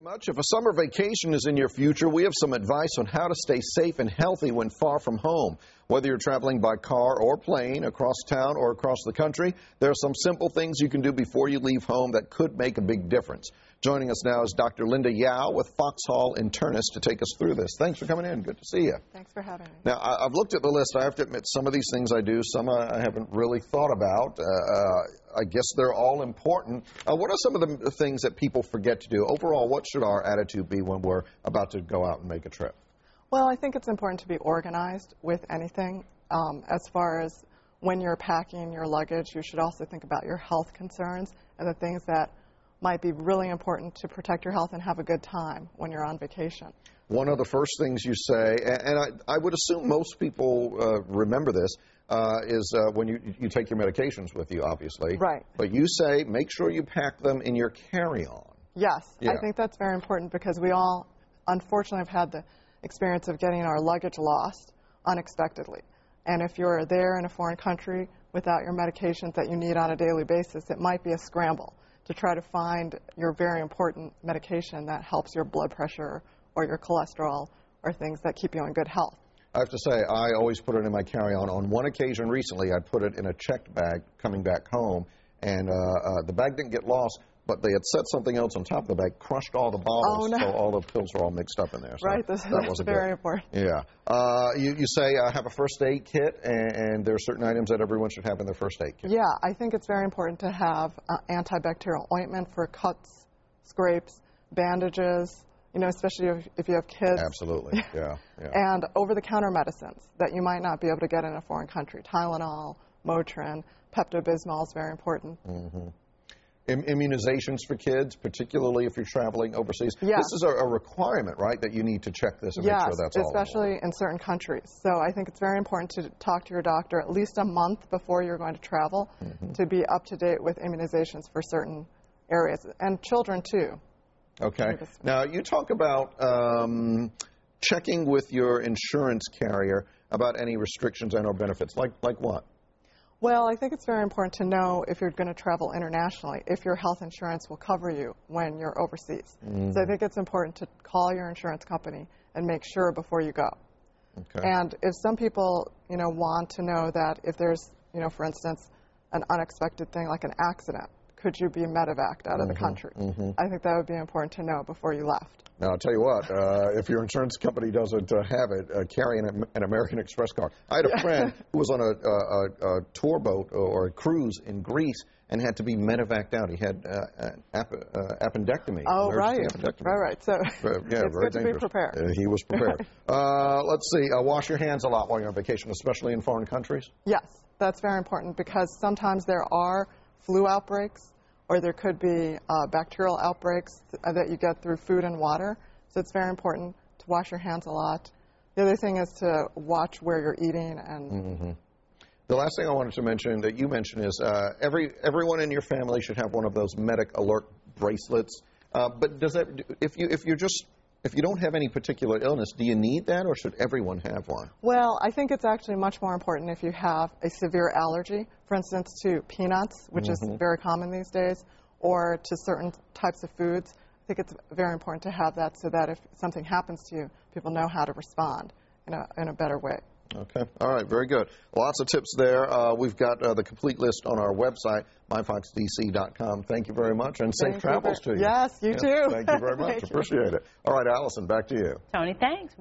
Much. If a summer vacation is in your future, we have some advice on how to stay safe and healthy when far from home. Whether you're traveling by car or plane, across town or across the country, there are some simple things you can do before you leave home that could make a big difference. Joining us now is Dr. Linda Yao with Foxhall Internists to take us through this. Thanks for coming in. Good to see you. Thanks for having me. Now, I've looked at the list. I have to admit, some of these things I do, some I haven't really thought about. I guess they're all important. What are some of the things that people forget to do? Overall, what should our attitude be when we're about to go out and make a trip? Well, I think it's important to be organized with anything. As far as when you're packing your luggage, you should also think about your health concerns and the things that might be really important to protect your health and have a good time when you're on vacation. One of the first things you say, and I would assume most people remember this, is when you take your medications with you, obviously. Right. But you say make sure you pack them in your carry-on. Yes, yeah. I think that's very important because we all, unfortunately, have had the experience of getting our luggage lost unexpectedly. And if you're there in a foreign country without your medications that you need on a daily basis, it might be a scramble to try to find your very important medication that helps your blood pressure or your cholesterol or things that keep you in good health. I have to say, I always put it in my carry-on. On one occasion recently, I put it in a checked bag coming back home, and the bag didn't get lost, but they had set something else on top of the bag, crushed all the bottles, oh, no. So all the pills were all mixed up in there. So right, that's very important. Yeah. You say have a first aid kit, and there are certain items that everyone should have in their first aid kit. Yeah, I think it's very important to have antibacterial ointment for cuts, scrapes, bandages, you know, especially if you have kids. Absolutely, yeah. And over-the-counter medicines that you might not be able to get in a foreign country. Tylenol, Motrin, Pepto-Bismol is very important. Mm-hmm. Immunizations for kids, particularly if you're traveling overseas. Yes. This is a requirement, right, that you need to check this and make sure that's all. Yes, especially in certain countries. So I think it's very important to talk to your doctor at least a month before you're going to travel to be up to date with immunizations for certain areas, and children too. Okay. Now, you talk about checking with your insurance carrier about any restrictions and or benefits. Like what? Well, I think it's very important to know if you're going to travel internationally, if your health insurance will cover you when you're overseas. So I think it's important to call your insurance company and make sure before you go. Okay. And if some people, you know, want to know that if there's, you know, for instance, an unexpected thing like an accident, could you be medevaced out of the country? I think that would be important to know before you left. Now, I'll tell you what, if your insurance company doesn't have it, carry an American Express card. I had a friend who was on a tour boat or a cruise in Greece and had to be medevaced out. He had appendectomy. Oh, right. Appendectomy. Right. So yeah, it's good to be prepared. He was prepared. Let's see. Wash your hands a lot while you're on vacation, especially in foreign countries? Yes, that's very important because sometimes there are flu outbreaks, or there could be bacterial outbreaks that you get through food and water. So it's very important to wash your hands a lot. The other thing is to watch where you're eating. And The last thing I wanted to mention that you mentioned is everyone in your family should have one of those medic alert bracelets. But does that, if you don't have any particular illness, do you need that, or should everyone have one? Well, I think it's actually much more important if you have a severe allergy, for instance, to peanuts, which is very common these days, or to certain types of foods. I think it's very important to have that so that if something happens to you, people know how to respond in a better way. Okay. All right. Very good. Lots of tips there. We've got the complete list on our website, myfoxdc.com. Thank you very much, and safe travels to you. Yes, you too. Thank you very much. Appreciate it. All right, Allison, back to you. Tony, thanks.